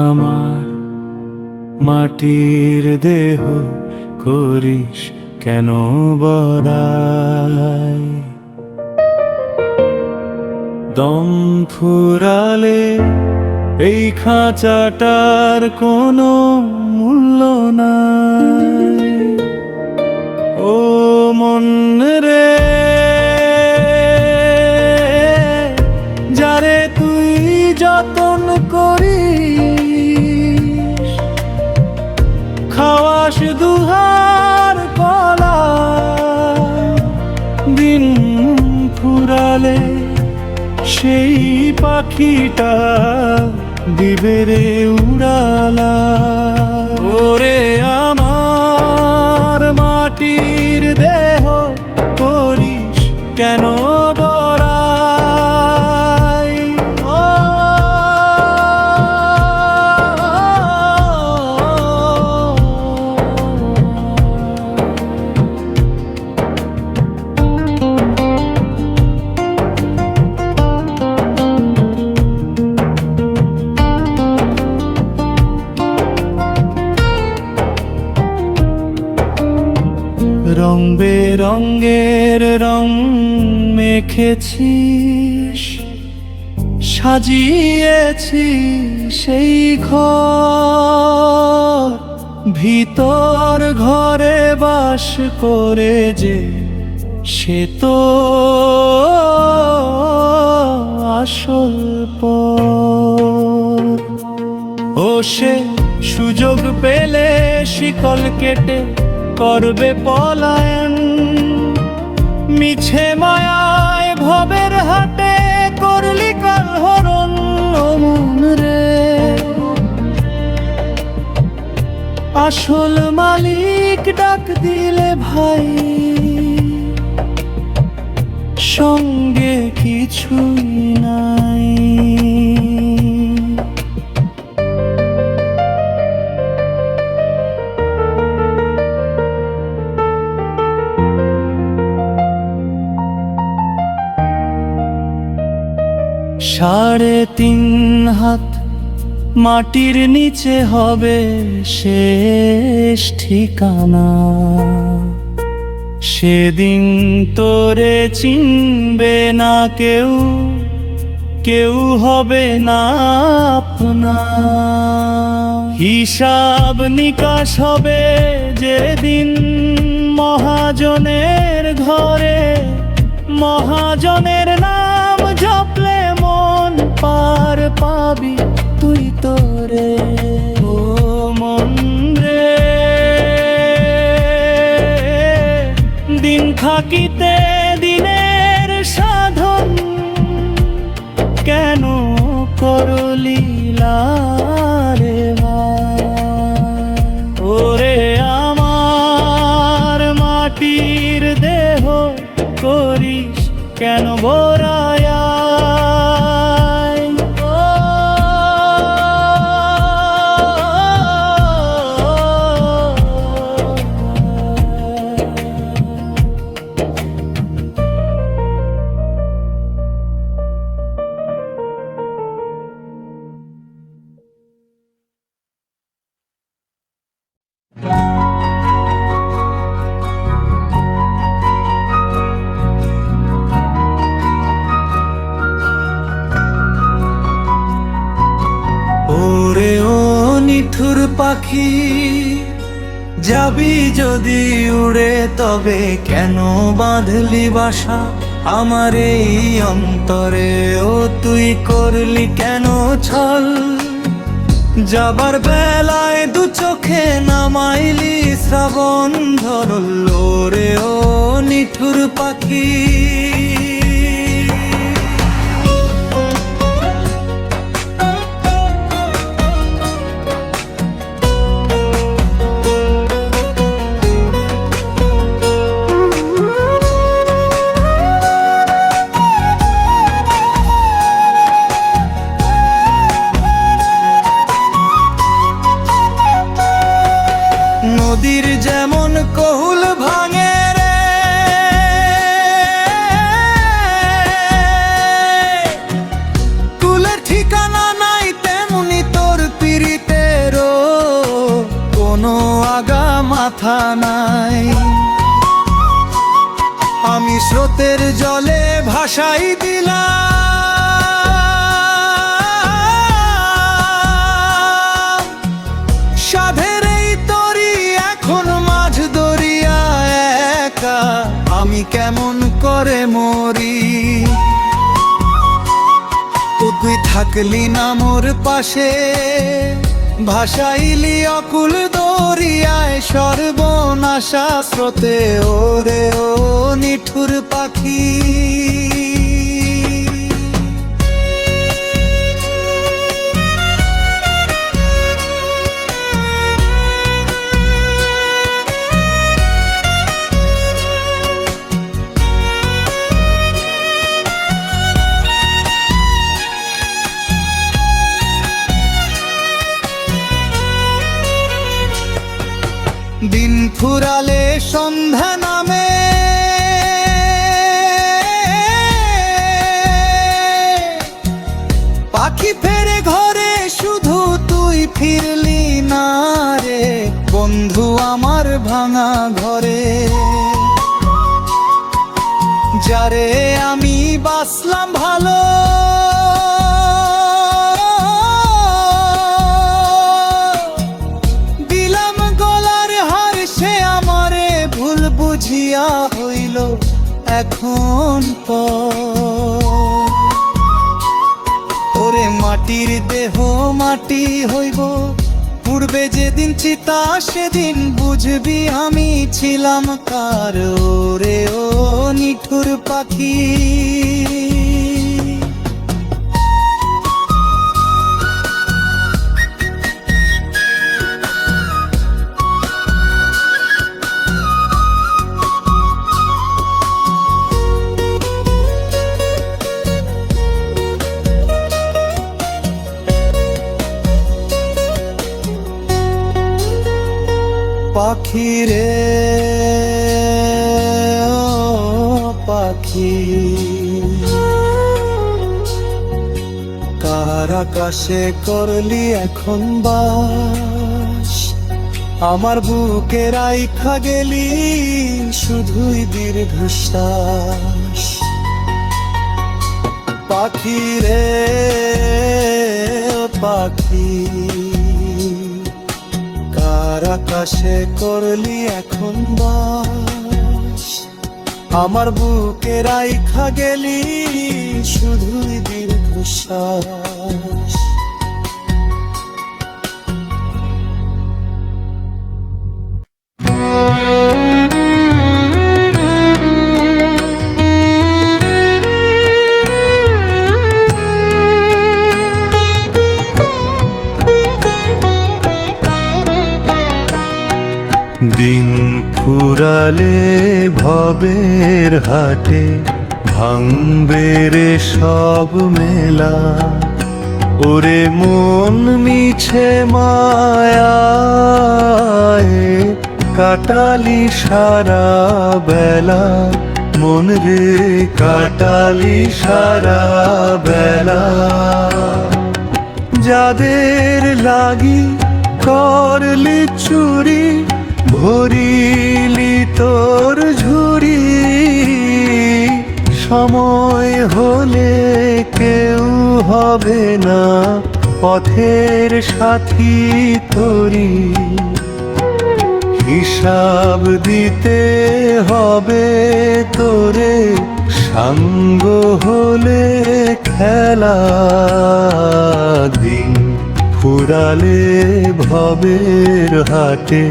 আমার মাটির দেহ করিস কেন বড়াই? দম ফুরালে এই খাঁচাটার কোনো মূল্য নাই। ও মন রে, যারে তুই যতন করিস, খাওয়াস দুহার কলা, দিন ফুরালে সেই পাখিটা দিবে রে উড়ালা। ওরে আমার মাটির দেহ করিস কেন বড়াই? ও রং বেরঙের রং মেখেছিস, সাজিয়েছি সেই ঘর, ভিতর ঘরে বাস করে যে সে তো আসল পর। ও সে সুযোগ পেলে শিকল কেটে করবে পলায়ন, মিছে মায়ায় ভবের হাটে করলি কালহরণ। ও মন রে, আসল মালিক ডাক দিলে ভাই, সঙ্গে কিছুই নাই। সাড়ে 3 হাত মাটির নিচে হবে শেষ ঠিকানা, সেদিন তোরে চিনবে না কেউ, কেউ হবে না আপনা। হিসাব নিকাশ হবে যেদিন মহাজনের ঘরে, মহাজনের নাম জপলে মন পার পাবি তুই তোরে। ও মন রে, দিন থাকিতে দিনের সাধন কেন করলি রে ভাই? ওরে আমার মাটির দেহ করিস কেন বড়াই? ওরে ও নিঠুর পাখি, যাবি যদি উড়ে তবে কেন বাঁধলি বাসা আমার এই অন্তরে? ও তুই করলি কেন ছল, যাবার বেলায় দু চোখে নামাইলি শ্রাবণ ধরল। ওরে ও নিঠুর পাখি, নদীর যেমন কহুল ভাঙে রে, মাথা নাই। আমি স্রোতের জলে ভাসাই দিলাম সাধের এই তরি, এখন মাঝ দরিয়া একা আমি কেমন করে মরি। তুই থাকলি না মোর পাশে, ভাসাইলি অকুল দরিয়ায় সর্বনাশা স্রোতে, ওরে ও নিঠুর পাখি। দিন ফুরালে সন্ধ্যা নামে, পাখি ফেরে ঘরে, শুধু তুই ফিরলি না রে বন্ধু আমার ভাঙা ঘরে। যারে আমি বাসলাম ভালো, বুঝিয়া হইল এখন ওরে মাটির দেহ মাটি হইব, পূর্বে যেদিন চিতা সেদিন বুঝবি আমি ছিলাম কার। ওরে ও নিঠুর পাখি। পাখি রে ও পাখি, কার আকাশে করলি এখন বাস, আমার বুকে রাইখা গেলি শুধুই দীর্ঘশ্বাস। পাখি রে ও পাখি, আকাশে করলি এখন বাস, আমার বুকে রাইখা গেলি শুধুই দীর্ঘশ্বাস। দিন ফুরালে ভবের হাটে, ভাঙবে রে সব মেলা, ওরে মন মিছে মায়ায় কাটালি সারা বেলা, মন রে কাটালি সারা বেলা। যাদের লাগি করলি চুরি, ভরিলি তোর ঝুরি, সময় হলে কেউ হবে না পথের সাথী তোরি। হিসাব দিতে হবে তোরে, সাঙ্গ হলে খেলা। দিন ফুরালে ভবের হাটে,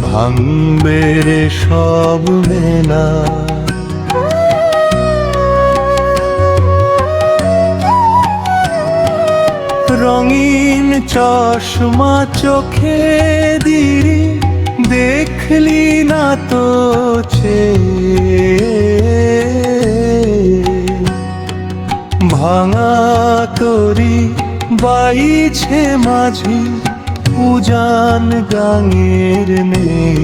ভাঙবে রে সব মেলা। রঙিন চশমা চোখে দিরি, দেখলি না তো ভাঙা তরি বাইছে মাঝি, উজান গাঙের নেই।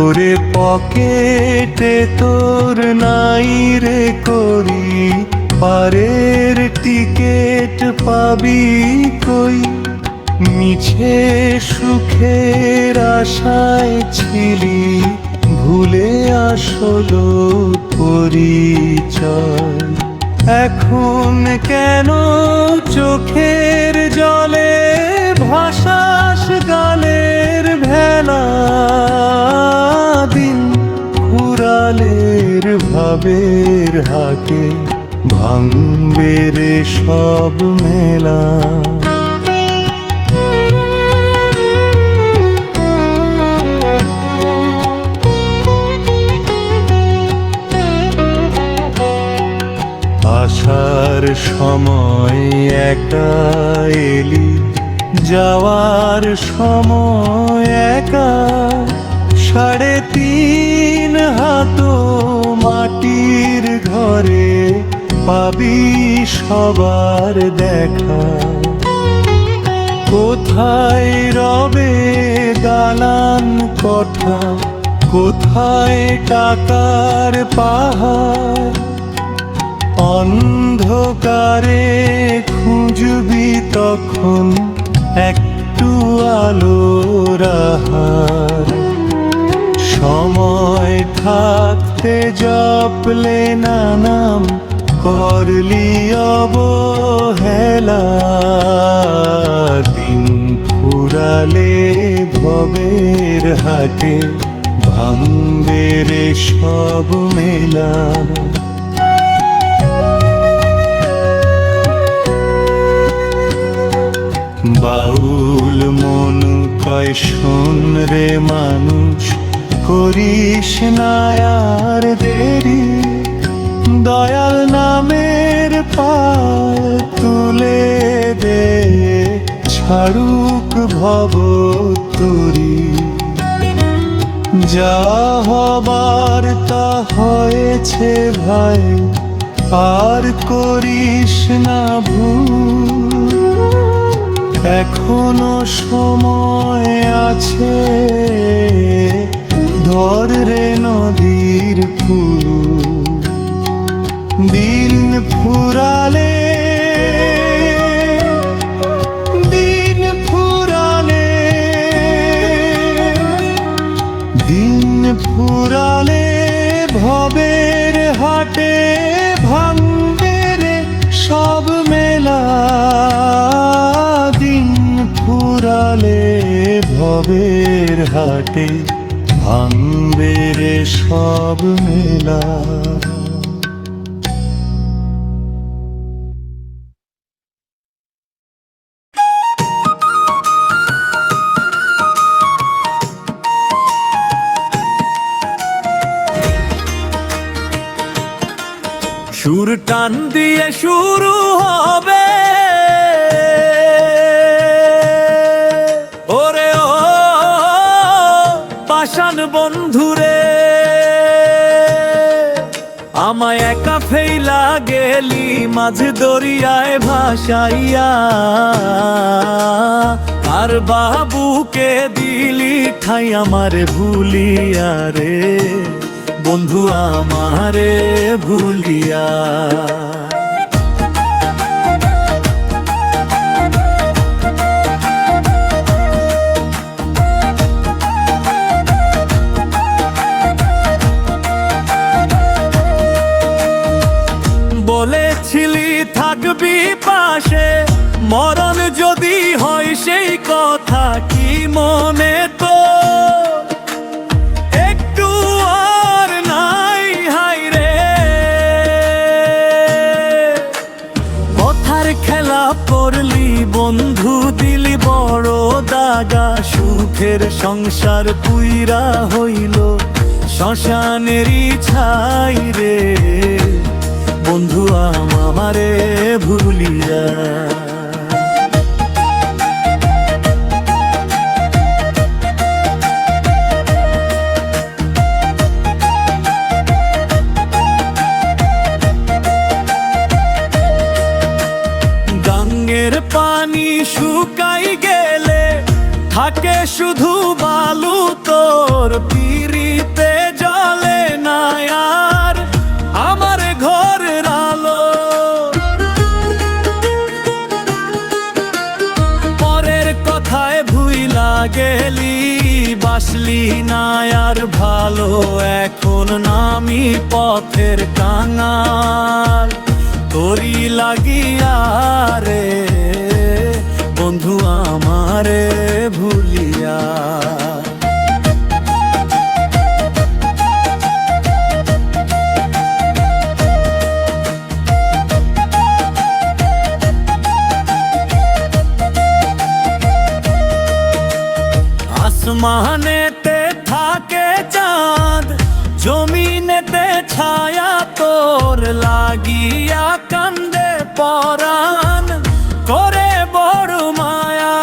ওরে পকেটে তোর নাই রে করি, পারের টিকেট পাবি কই। মিছে সুখের আশায় ছিলি, ভুলে আসলো পরিচয়। এখন কেন চোখের জলে ভাসাস গালের ভেলা? দিন ফুরালের ভাবের হাটে ভাঙবে রে সব মেলা। আসার সময় একা এলি, যাওয়ার সময় একা। 3.5 হাত মাটির ঘরে পাবি সবার দেখা। কোথায় রবে দালান কোঠা, কোথায় টাকার পাহাড়? অন্ধকারে খুঁজবি তখন একটু আলোর আহার। সময় থাকতে জপলে না নাম, করলি অবহেলা। দিন ফুরালে ভবের হাটে ভাঙবে রে সব মেলা। বাউল মন কয় শোন রে মানুষ, করিস না আর দেরি। দয়াল নামের পাল তুলে দে, ছাড়ুক ভব তুরি। যা হবার তা হয়েছে ভাই, আর করিস না ভুল। এখনো সময় আছে, ধর রে নদীর ফুল। দিন ফুরালে, দিন ফুরালে, দিন ফুরালে ভবের হাটে ভাঙবে রে সব মেলা। ফুরালে ভবের হাটে ভাঙবে রে সব মেলা। সুর টান দিয়ে শুরু হবে, ওরে ও পাষাণ বন্ধুরে। আমায় একা ফেইলা গেলি মাঝ দরিয়ায় ভাসাইয়া, আর বাবুকে দিলি ঠাই আমারে ভুলিয়া রে বন্ধু, আমারে ভুলিয়া। বলেছিলি থাকবি পাশে, মরণ যদি হয় সেই কথা কি মনে তো? একটু আর নাই হাই রে, কথার খেলা করলি বন্ধু, দিলি বড় দাগা। সুখের সংসার পুইরা হইল শ্মশানেরই ছাই রে বন্ধু, আমারে ভুলিয়া। গঙ্গের পানি শুকাই গেলে থাকে শুধু বালু, তোর পিরিতে জলে না আর আমার ঘরের আলো। পরের কথা গেলি বাসলি না আর ভালো, এখন নামি পথের কাঙাল তোরি লাগিয়া রে বন্ধু আমারে ভুলিয়া। আসমানেতে থাকে চাঁদ, জমিনেতে ছায়া তোর লাগিয়া কান্দে পরাণ করে বড় মায়া।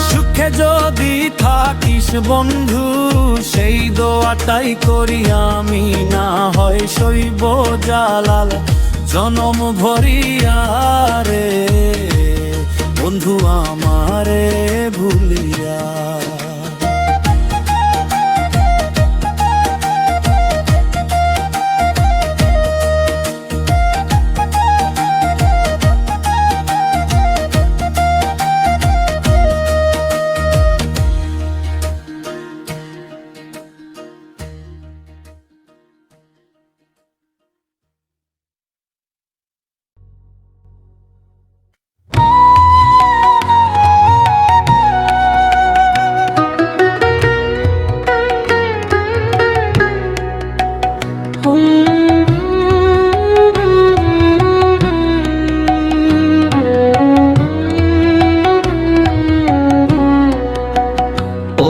সুখে যদি থাকিস বন্ধু সেই দোয়াটাই করি আমি, না হয় সইব জালাল জনম ভরিয়া রে বন্ধু আমারে ভুলিয়া।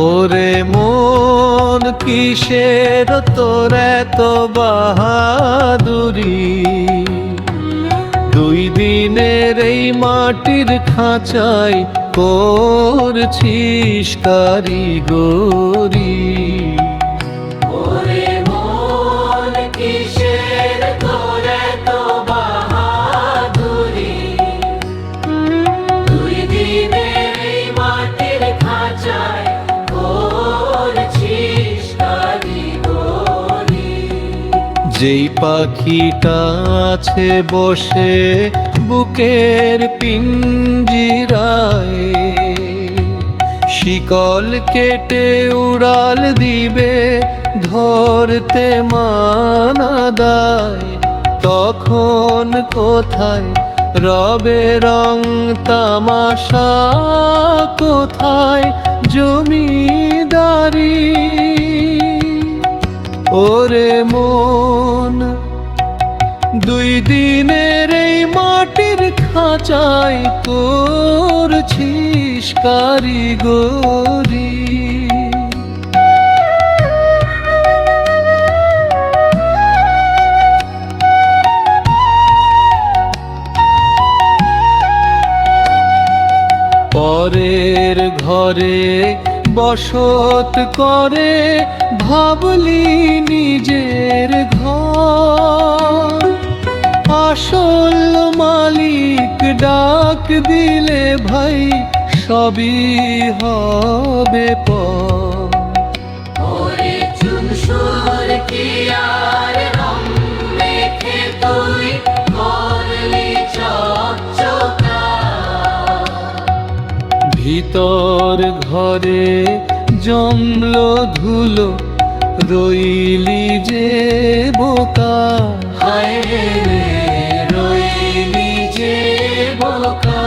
ওরে মন কিসের তোর এত বাহাদুরি, দুই দিনের এই মাটির খাঁচায় করছিস কারিগরি। যেই পাখিটা আছে বসে বুকের পিঞ্জিরায়, শিকল কেটে উড়াল দিবে ধরতে মানা দায়, তখন কোথায় রবে রং তামাশা, কোথায় জমিদারি। ওরে মন দুই দিনের এই মাটির খাঁচায় করছিস কারিগরি। পরের ঘরে বসত করে ভাবলি নিজের ঘর, আসল মালিক ডাক দিলে ভাই সবই হবে পর। ভিতর ঘরে জমলো ধুলো রইলি যে বোকা, হায় রে রইলি যে বোকা।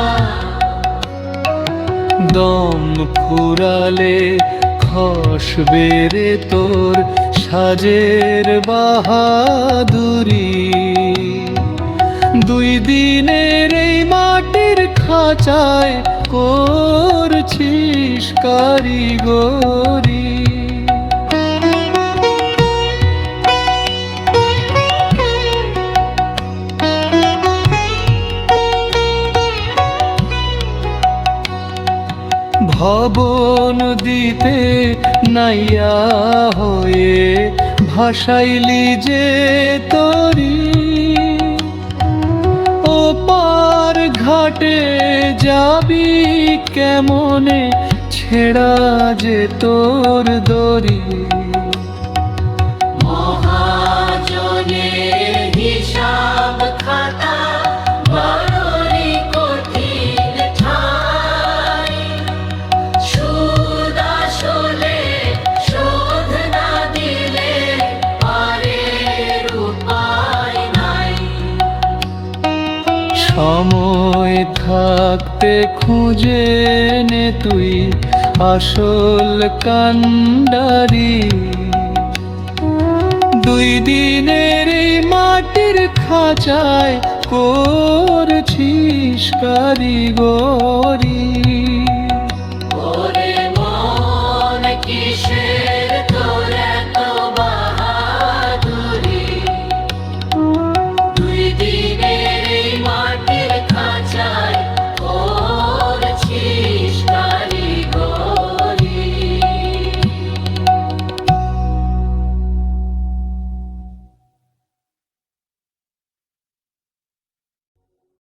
দম ফুরালে খসবে রে তোর সাজের বাহাদুরি, দুই দিনের এই মাটির খাঁচায় করছিস কারিগরি। ভবন দিতে নাইয়া হয়ে ভাসাইলি যে তরি, ও পার ঘাটে যাবি কেমনে ছেড়া যে তোর দড়ি। মহাজনের হিসাব খাতা বড়ই কঠিন সময় থাকতে খুঁজে নে তুই আসল কান্ডারি। 2 দিনের এই মাটির খাঁচায় করছিস কারিগরি।